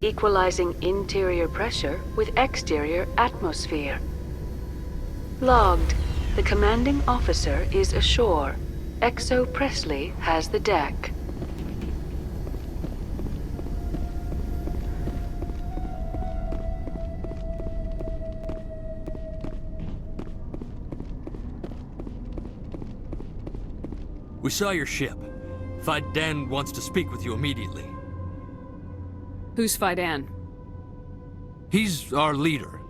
Equalizing interior pressure with exterior atmosphere. Logged. The commanding officer is ashore. Exo Presley has the deck. We saw your ship. Faidan wants to speak with you immediately. Who's Faidan? He's our leader.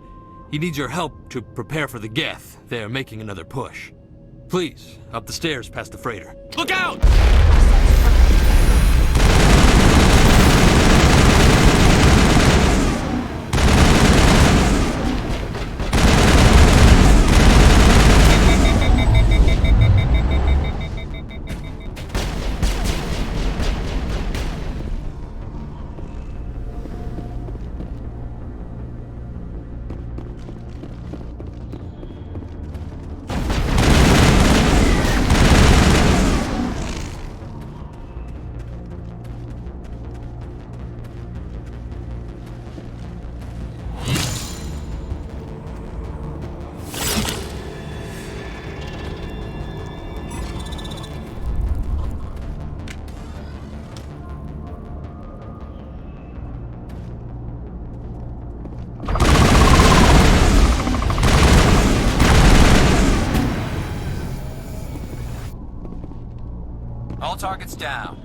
He needs your help to prepare for the Geth. They're making another push. Please, up the stairs past the freighter. Look out! All targets down.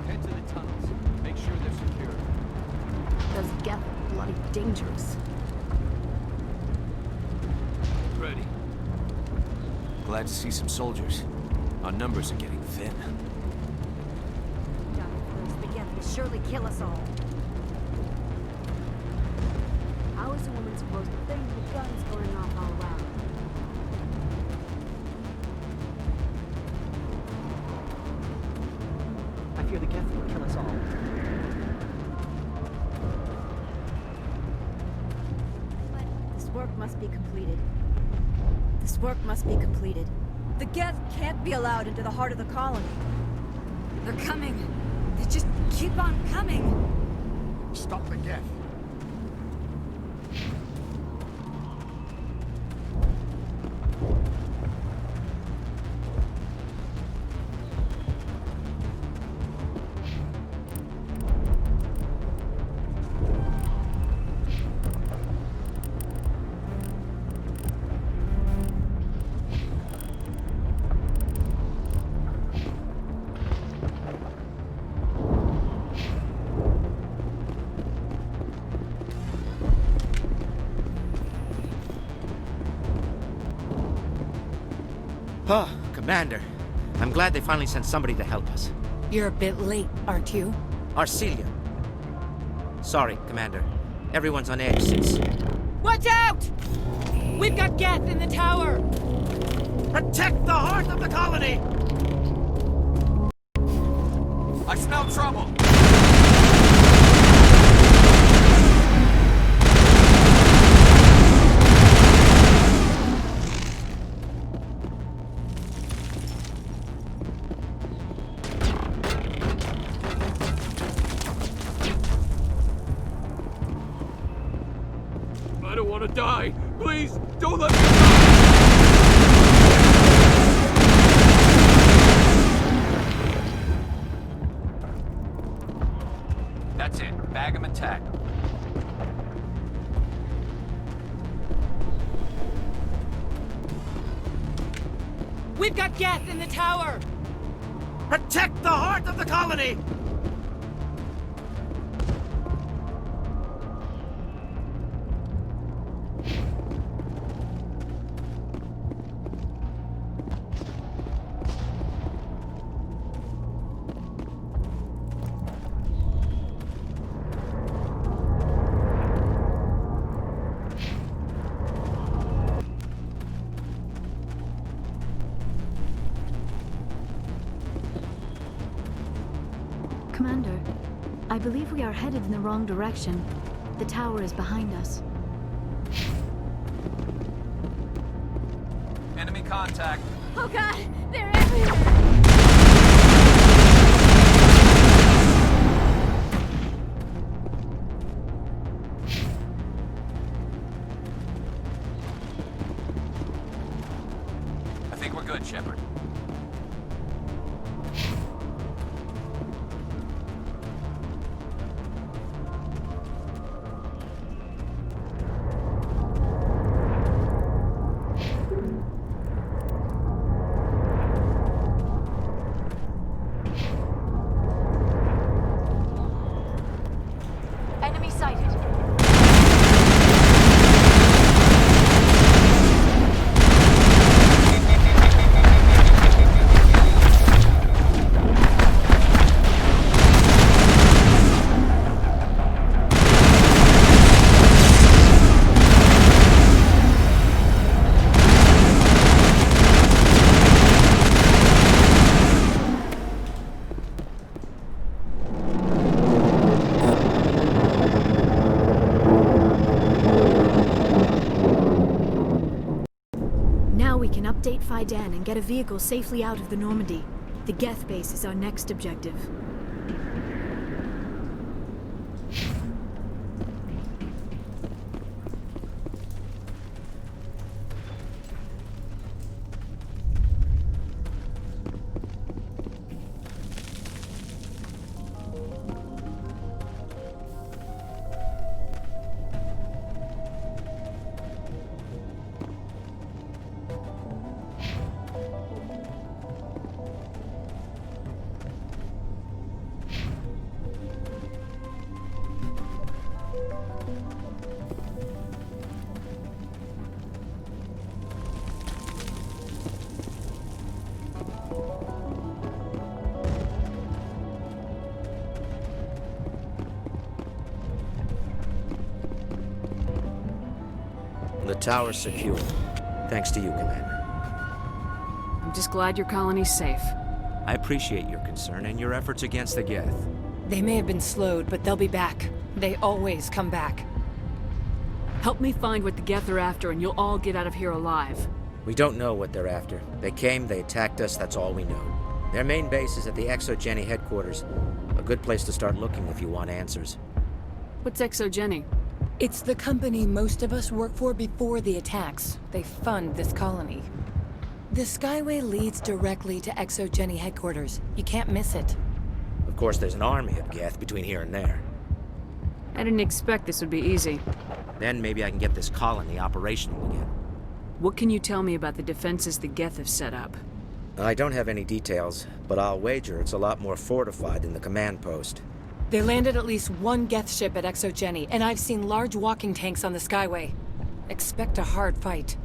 Head to the tunnels. Make sure they're secure. Those Geth are bloody dangerous. Ready. Glad to see some soldiers. Our numbers are getting thin. The Geth will surely kill us all. How is a woman supposed to think with guns going off all around? I fear the Geth will kill us all. This work must be completed. This work must be completed. The Geth can't be allowed into the heart of the colony. They're coming. They just keep on coming. Stop the Geth. Oh, Commander. I'm glad they finally sent somebody to help us. You're a bit late, aren't you? Arcelia. Sorry, Commander. Everyone's on edge since... Watch out! We've got Geth in the tower! Protect the heart of the colony! I smell trouble. I don't want to die. Please, don't let me die. That's it. Bag 'em and tag 'em. We've got Geth in the tower! Protect the heart of the colony! Commander, I believe we are headed in the wrong direction. The tower is behind us. Enemy contact. Oh god, they're everywhere! I think we're good, Shepard. Enemy sighted. Now we can update Faidan and get a vehicle safely out of the Normandy. The Geth base is our next objective. The tower's secure. Thanks to you, Commander. I'm just glad your colony's safe. I appreciate your concern and your efforts against the Geth. They may have been slowed, but they'll be back. They always come back. Help me find what the Geth are after, and you'll all get out of here alive. We don't know what they're after. They came, they attacked us, that's all we know. Their main base is at the ExoGeni headquarters. A good place to start looking if you want answers. What's ExoGeni? It's the company most of us work for before the attacks. They fund this colony. The Skyway leads directly to ExoGeni headquarters. You can't miss it. Of course, there's an army of Geth between here and there. I didn't expect this would be easy. Then maybe I can get this colony operational again. What can you tell me about the defenses the Geth have set up? I don't have any details, but I'll wager it's a lot more fortified than the command post. They landed at least one Geth ship at ExoGeni, and I've seen large walking tanks on the Skyway. Expect a hard fight.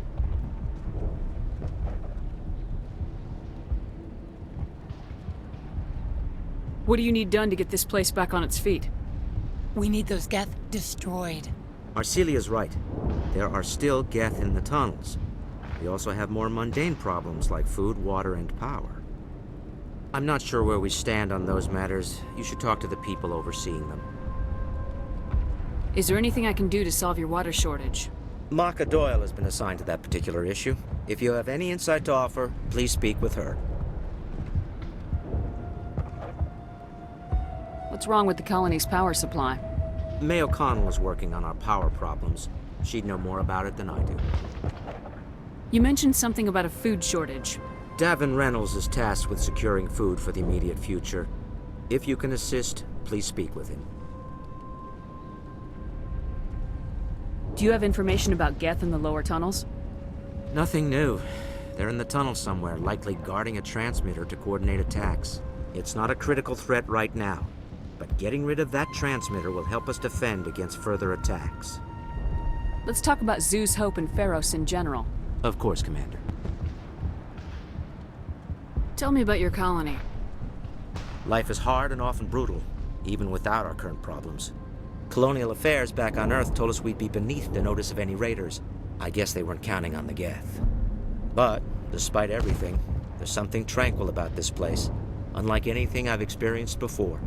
What do you need done to get this place back on its feet? We need those Geth destroyed. Arcelia's right. There are still Geth in the tunnels. We also have more mundane problems like food, water, and power. I'm not sure where we stand on those matters. You should talk to the people overseeing them. Is there anything I can do to solve your water shortage? Maka Doyle has been assigned to that particular issue. If you have any insight to offer, please speak with her. What's wrong with the colony's power supply? May O'Connell is working on our power problems. She'd know more about it than I do. You mentioned something about a food shortage. Davin Reynolds is tasked with securing food for the immediate future. If you can assist, please speak with him. Do you have information about Geth in the lower tunnels? Nothing new. They're in the tunnel somewhere, likely guarding a transmitter to coordinate attacks. It's not a critical threat right now, but getting rid of that transmitter will help us defend against further attacks. Let's talk about Zhu's Hope and Pharos in general. Of course, Commander. Tell me about your colony. Life is hard and often brutal, even without our current problems. Colonial Affairs back on Earth told us we'd be beneath the notice of any raiders. I guess they weren't counting on the Geth. But, despite everything, there's something tranquil about this place, unlike anything I've experienced before.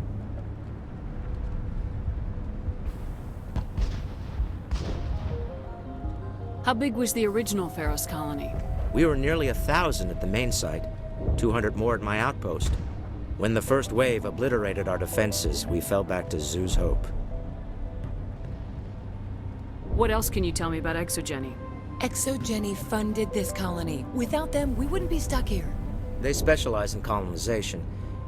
How big was the original Pharaoh's colony? We were nearly 1,000 at the main site, 200 more at my outpost. When the first wave obliterated our defenses, we fell back to Zoo's Hope. What else can you tell me about Exogeny? Exogeny funded this colony. Without them, we wouldn't be stuck here. They specialize in colonization.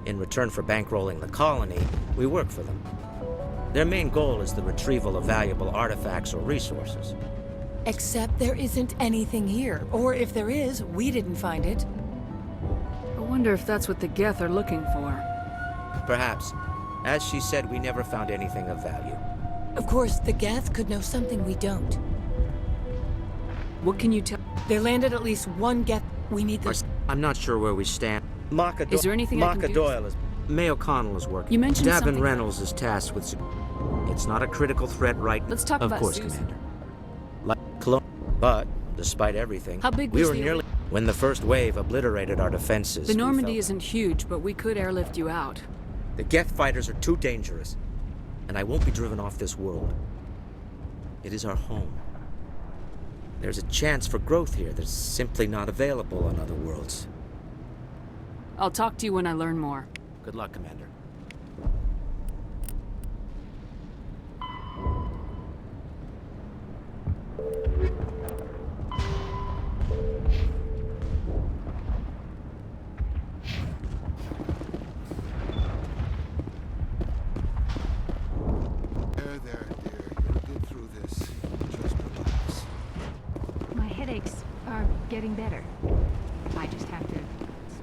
In return for bankrolling the colony, we work for them. Their main goal is the retrieval of valuable artifacts or resources. Except there isn't anything here. Or if there is, we didn't find it. I wonder if that's what the Geth are looking for. Perhaps. As she said, we never found anything of value. Of course, the Geth could know something we don't. What can you tell? They landed at least one Geth. We need them. I'm not sure where we stand. Is there anything I can do? Doyle is... May O'Connell is working. You mentioned Davin something- Reynolds is tasked with... It's not a critical threat right... Let's talk of about course, Susan. Commander. But, despite everything... How big we was were the- nearly... When the first wave obliterated our defenses... The we Normandy fell- isn't huge, but we could airlift you out. The Geth fighters are too dangerous. And I won't be driven off this world. It is our home. There's a chance for growth here that's simply not available on other worlds. I'll talk to you when I learn more. Good luck, Commander. There, dear. You'll get through this. Just relax. My headaches are getting better. I just have to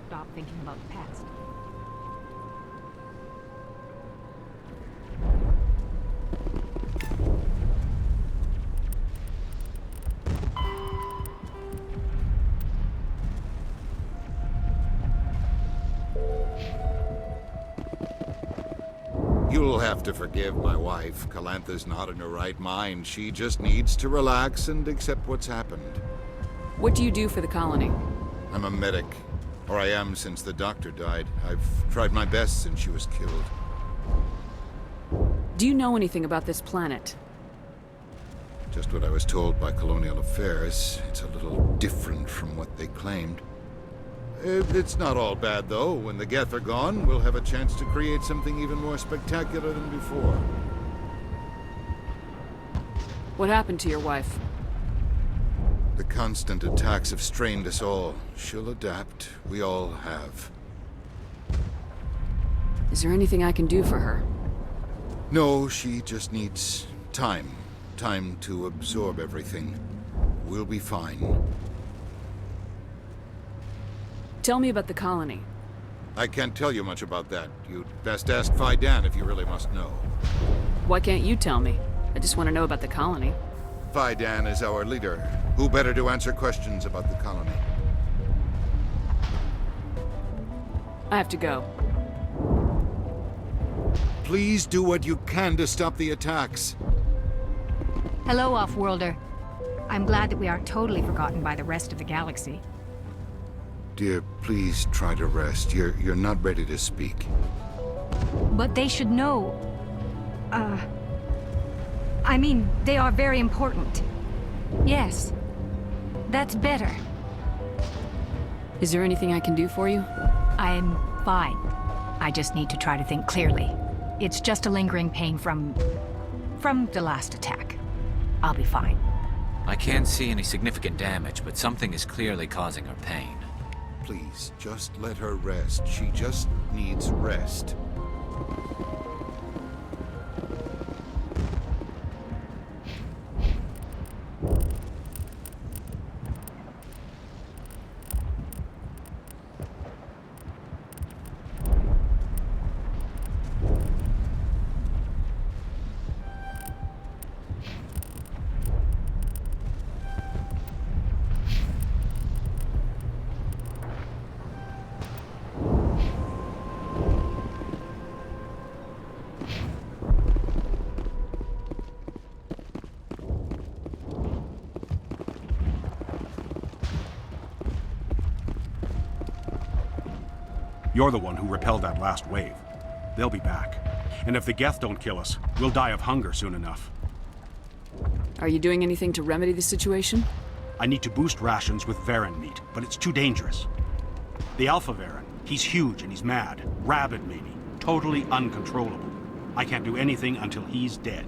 stop thinking about the past. You'll have to forgive my wife. Calantha's not in her right mind. She just needs to relax and accept what's happened. What do you do for the colony? I'm a medic. Or I am since the doctor died. I've tried my best since she was killed. Do you know anything about this planet? Just what I was told by Colonial Affairs. It's a little different from what they claimed. It's not all bad, though. When the Geth are gone, we'll have a chance to create something even more spectacular than before. What happened to your wife? The constant attacks have strained us all. She'll adapt. We all have. Is there anything I can do for her? No, she just needs time. Time to absorb everything. We'll be fine. Tell me about the colony. I can't tell you much about that. You'd best ask Phi Dan if you really must know. Why can't you tell me? I just want to know about the colony. Phi Dan is our leader. Who better to answer questions about the colony? I have to go. Please do what you can to stop the attacks. Hello, Offworlder. I'm glad that we aren't totally forgotten by the rest of the galaxy. Dear, please try to rest. You're not ready to speak. But they should know... I mean, they are very important. Yes. That's better. Is there anything I can do for you? I'm fine. I just need to try to think clearly. It's just a lingering pain from the last attack. I'll be fine. I can't see any significant damage, but something is clearly causing her pain. Please, just let her rest. She just needs rest. You're the one who repelled that last wave. They'll be back. And if the Geth don't kill us, we'll die of hunger soon enough. Are you doing anything to remedy the situation? I need to boost rations with Varen meat, but it's too dangerous. The Alpha Varen, he's huge and he's mad. Rabid, maybe. Totally uncontrollable. I can't do anything until he's dead.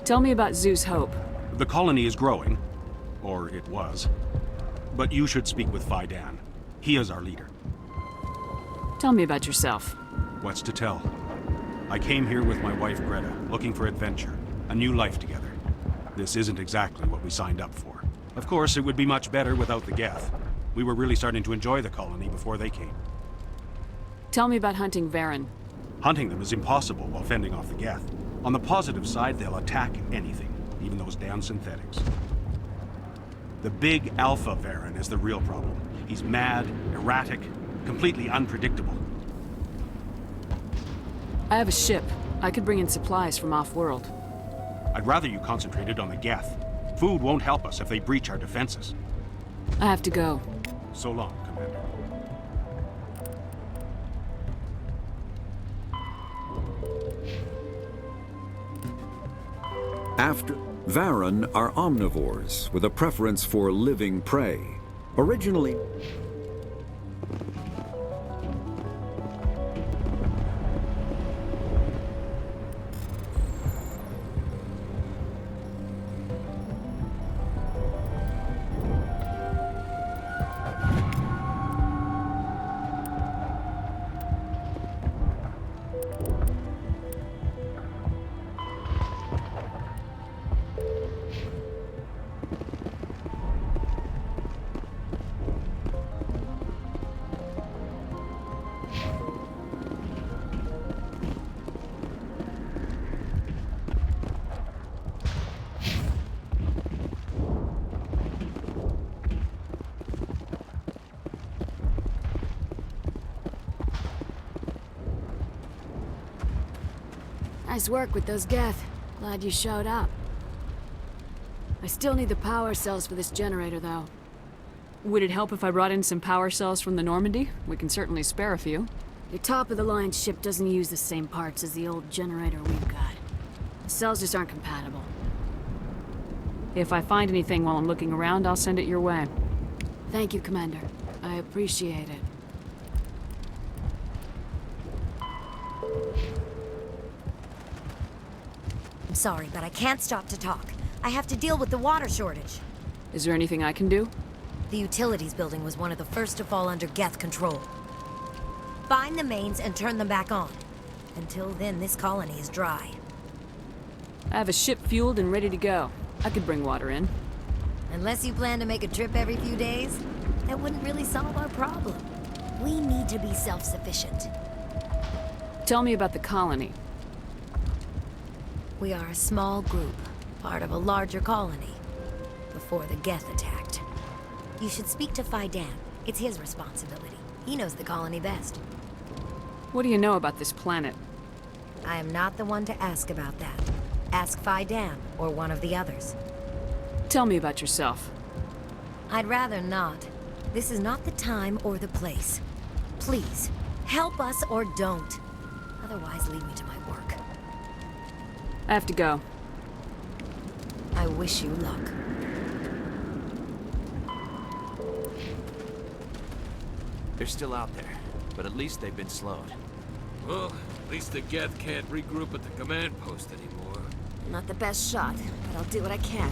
Tell me about Zeus Hope. The colony is growing. Or it was. But you should speak with Faidan. He is our leader. Tell me about yourself. What's to tell? I came here with my wife Greta, looking for adventure. A new life together. This isn't exactly what we signed up for. Of course, it would be much better without the Geth. We were really starting to enjoy the colony before they came. Tell me about hunting Varen. Hunting them is impossible while fending off the Geth. On the positive side, they'll attack anything, even those damn synthetics. The big Alpha Varen is the real problem. He's mad, erratic, completely unpredictable. I have a ship. I could bring in supplies from off-world. I'd rather you concentrated on the Geth. Food won't help us if they breach our defenses. I have to go. So long, Commander. Varen are omnivores with a preference for living prey. Originally, Nice work with those Geth. Glad you showed up. I still need the power cells for this generator, though. Would it help if I brought in some power cells from the Normandy? We can certainly spare a few. Your top-of-the-line ship doesn't use the same parts as the old generator we've got. The cells just aren't compatible. If I find anything while I'm looking around, I'll send it your way. Thank you, Commander. I appreciate it. I'm sorry, but I can't stop to talk. I have to deal with the water shortage. Is there anything I can do? The utilities building was one of the first to fall under Geth control. Find the mains and turn them back on. Until then, this colony is dry. I have a ship fueled and ready to go. I could bring water in. Unless you plan to make a trip every few days, that wouldn't really solve our problem. We need to be self-sufficient. Tell me about the colony. We are a small group, part of a larger colony, before the Geth attacked. You should speak to Faidan. It's his responsibility. He knows the colony best. What do you know about this planet? I am not the one to ask about that. Ask Faidan, or one of the others. Tell me about yourself. I'd rather not. This is not the time or the place. Please, help us or don't. Otherwise, leave me to my work. I have to go. I wish you luck. They're still out there, but at least they've been slowed. Well, at least the Geth can't regroup at the command post anymore. Not the best shot, but I'll do what I can.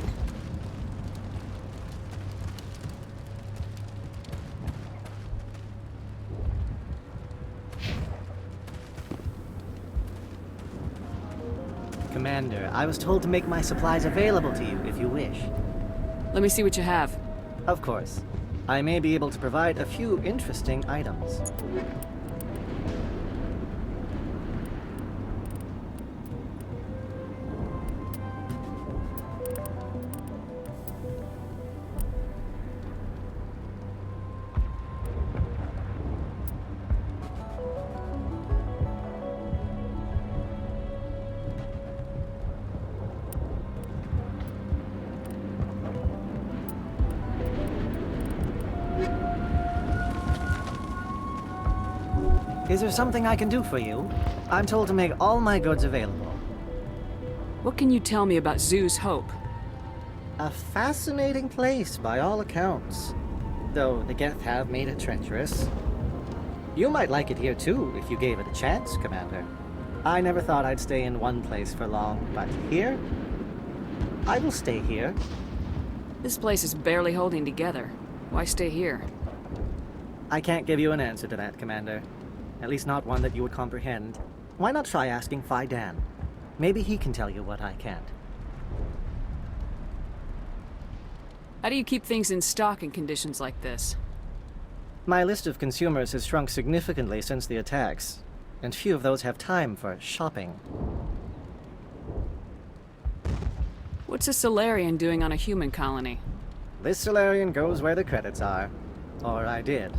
Commander, I was told to make my supplies available to you if you wish. Let me see what you have. Of course. I may be able to provide a few interesting items. Is there something I can do for you? I'm told to make all my goods available. What can you tell me about Zoo's Hope? A fascinating place by all accounts. Though the Geth have made it treacherous. You might like it here too, if you gave it a chance, Commander. I never thought I'd stay in one place for long, but here? I will stay here. This place is barely holding together. Why stay here? I can't give you an answer to that, Commander. At least not one that you would comprehend. Why not try asking Phi Dan? Maybe he can tell you what I can't. How do you keep things in stock in conditions like this? My list of consumers has shrunk significantly since the attacks, and few of those have time for shopping. What's a Solarian doing on a human colony? This Solarian goes where the credits are. Or I did.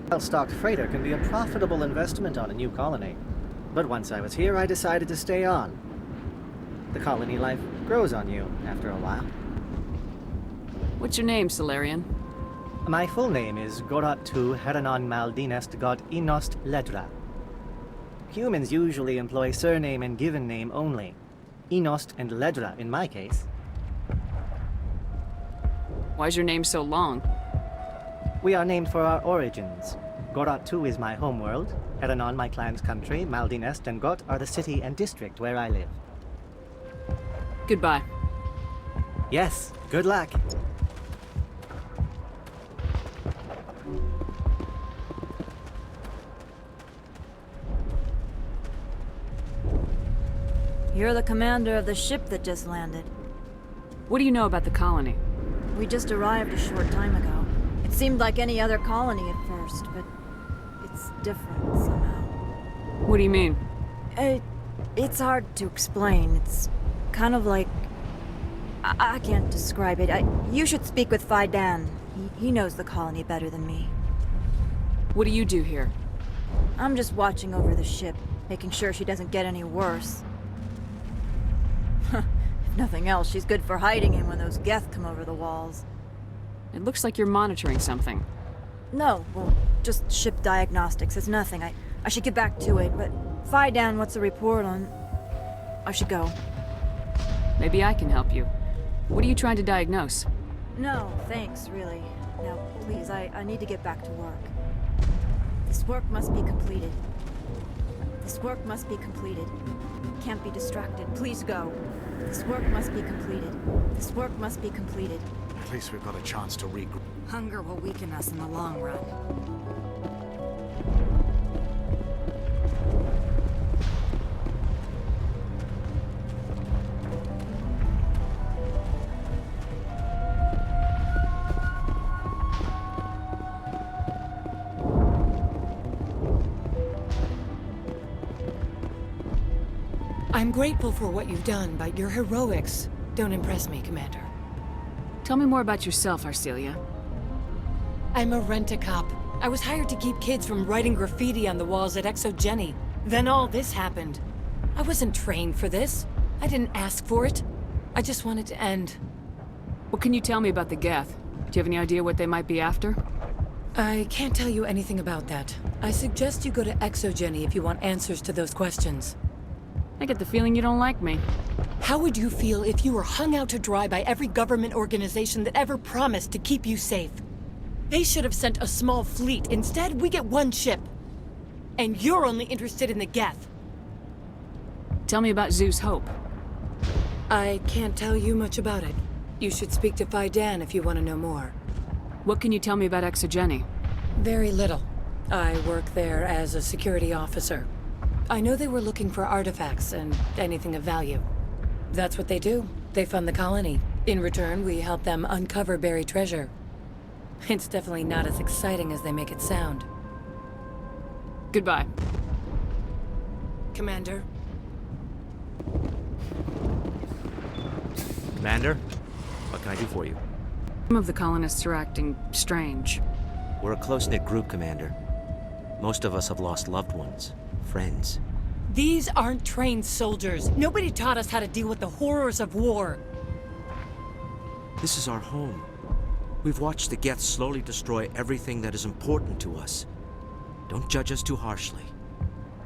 A well-stocked freighter can be a profitable investment on a new colony. But once I was here, I decided to stay on. The colony life grows on you after a while. What's your name, Solarian? My full name is Goratu Heranon Maldinest God Inost Ledra. Humans usually employ surname and given name only. Inost and Ledra in my case. Why's your name so long? We are named for our origins. Goratu is my homeworld, Heranon my clan's country, Maldinest and Got are the city and district where I live. Goodbye. Yes, good luck. You're the commander of the ship that just landed. What do you know about the colony? We just arrived a short time ago. It seemed like any other colony at first, but it's different somehow. What do you mean? It's hard to explain. It's kind of like... I can't describe it. You should speak with Phi Dan. He knows the colony better than me. What do you do here? I'm just watching over the ship, making sure she doesn't get any worse. If nothing else, she's good for hiding in when those Geth come over the walls. It looks like you're monitoring something. No, well, just ship diagnostics. It's nothing. I should get back to it, but Phi Dan wants a report on... I should go. Maybe I can help you. What are you trying to diagnose? No, thanks, really. Now, please, I need to get back to work. This work must be completed. This work must be completed. Can't be distracted. Please go. This work must be completed. This work must be completed. At least we've got a chance to regroup. Hunger will weaken us in the long run. I'm grateful for what you've done, but your heroics don't impress me, Commander. Tell me more about yourself, Arcelia. I'm a rent-a-cop. I was hired to keep kids from writing graffiti on the walls at Exogeny. Then all this happened. I wasn't trained for this. I didn't ask for it. I just wanted to end. What can you tell me about the Geth? Do you have any idea what they might be after? I can't tell you anything about that. I suggest you go to Exogeny if you want answers to those questions. I get the feeling you don't like me. How would you feel if you were hung out to dry by every government organization that ever promised to keep you safe? They should have sent a small fleet. Instead, we get one ship. And you're only interested in the Geth. Tell me about Zoo's Hope. I can't tell you much about it. You should speak to Phi Dan if you want to know more. What can you tell me about Exogeny? Very little. I work there as a security officer. I know they were looking for artifacts and anything of value. That's what they do. They fund the colony. In return, we help them uncover buried treasure. It's definitely not as exciting as they make it sound. Goodbye. Commander? Commander, what can I do for you? Some of the colonists are acting strange. We're a close-knit group, Commander. Most of us have lost loved ones, friends. These aren't trained soldiers. Nobody taught us how to deal with the horrors of war. This is our home. We've watched the Geth slowly destroy everything that is important to us. Don't judge us too harshly.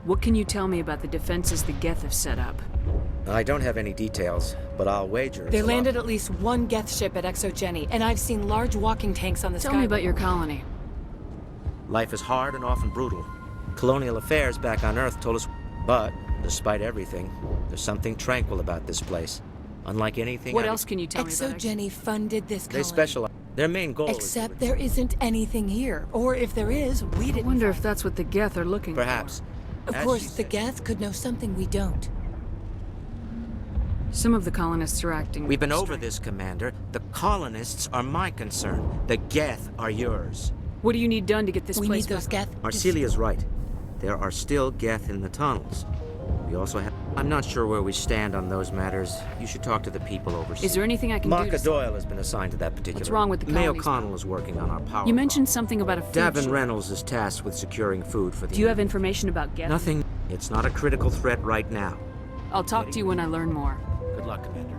What can you tell me about the defenses the Geth have set up? I don't have any details, but I'll wager it's They a lot- landed at least one Geth ship at Exogeny, and I've seen large walking tanks on the Tell sky. me about your colony. Life is hard and often brutal. Colonial affairs back on Earth told us, but despite everything, there's something tranquil about this place. Unlike anything What I've- else can you tell me about Exogeny funded this They colony. specialize. Their main goal is Except there isn't anything here. Or if there is, we I didn't. wonder if that's what the Geth are looking perhaps. Of As course, she the said. Geth could know something we don't. for. Some of the colonists are acting... We've been over this, Commander. The colonists are my concern. The Geth are yours. What do you need done to get this We place need those back? Geth. Marcelia's right. There are still Geth in the tunnels. We also have... I'm not sure where we stand on those matters. You should talk to the people overseas. Is there anything I can do Marka to... Doyle has been assigned to that particular... What's wrong with the May colonies? O'Connell is working on our power... You mentioned something about a food Davin shortage. Reynolds is tasked with securing food for the... Do you have information about Geth? Nothing. It's not a critical threat right now. I'll talk to you when I learn more. Good luck, Commander.